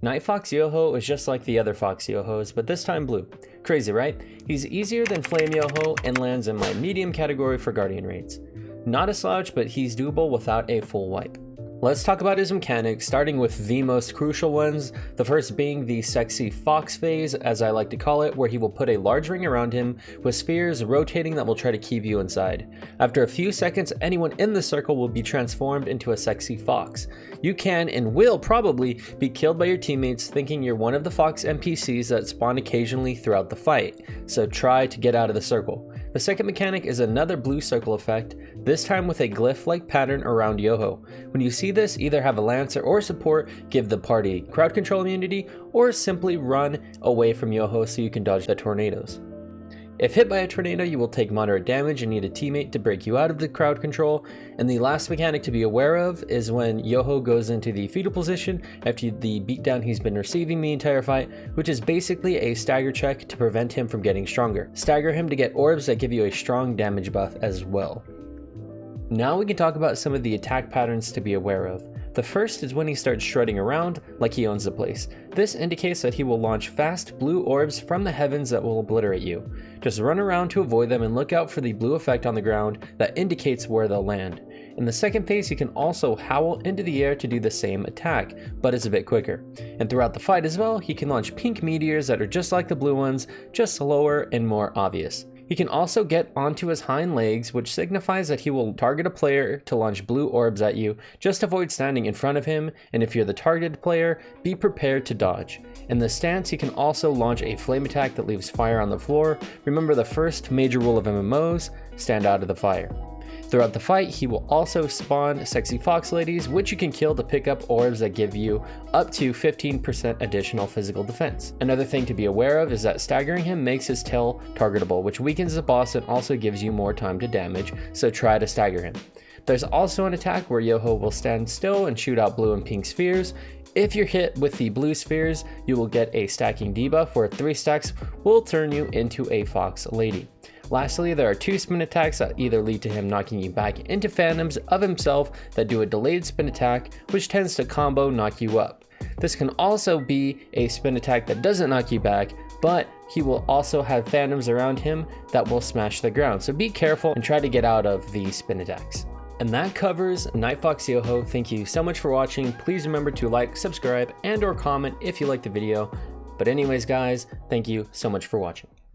Night Fox Yoho is just like the other Fox Yohos, but this time blue. Crazy, right? He's easier than Flame Yoho and lands in my medium category for Guardian raids. Not a slouch, but he's doable without a full wipe. Let's talk about his mechanics, starting with the most crucial ones, the first being the sexy fox phase, as I like to call it, where he will put a large ring around him with spheres rotating that will try to keep you inside. After a few seconds, anyone in the circle will be transformed into a sexy fox. You can and will probably be killed by your teammates thinking you're one of the fox NPCs that spawn occasionally throughout the fight, so try to get out of the circle. The second mechanic is another blue circle effect, this time with a glyph-like pattern around Yoho. When you see this, either have a lancer or support give the party crowd control immunity, or simply run away from Yoho so you can dodge the tornadoes. If hit by a tornado, you will take moderate damage and need a teammate to break you out of the crowd control. And the last mechanic to be aware of is when Yoho goes into the fetal position after the beatdown he's been receiving the entire fight, which is basically a stagger check to prevent him from getting stronger. Stagger him to get orbs that give you a strong damage buff as well. Now we can talk about some of the attack patterns to be aware of. The first is when he starts shredding around like he owns the place. This indicates that he will launch fast blue orbs from the heavens that will obliterate you. Just run around to avoid them and look out for the blue effect on the ground that indicates where they'll land. In the second phase, he can also howl into the air to do the same attack, but it's a bit quicker. And throughout the fight as well, he can launch pink meteors that are just like the blue ones, just slower and more obvious. He can also get onto his hind legs, which signifies that he will target a player to launch blue orbs at you. Just avoid standing in front of him, and if you're the targeted player, be prepared to dodge. In the stance, he can also launch a flame attack that leaves fire on the floor. Remember the first major rule of MMOs, stand out of the fire. Throughout the fight, he will also spawn sexy fox ladies, which you can kill to pick up orbs that give you up to 15% additional physical defense. Another thing to be aware of is that staggering him makes his tail targetable, which weakens the boss and also gives you more time to damage, so try to stagger him. There's also an attack where Yoho will stand still and shoot out blue and pink spheres. If you're hit with the blue spheres, you will get a stacking debuff where 3 stacks will turn you into a fox lady. Lastly, there are 2 spin attacks that either lead to him knocking you back into phantoms of himself that do a delayed spin attack, which tends to combo knock you up. This can also be a spin attack that doesn't knock you back, but he will also have phantoms around him that will smash the ground, so be careful and try to get out of the spin attacks. And that covers Night Fox Yoho. Thank you so much for watching. Please remember to like, subscribe, and or comment if you liked the video. But anyways guys, thank you so much for watching.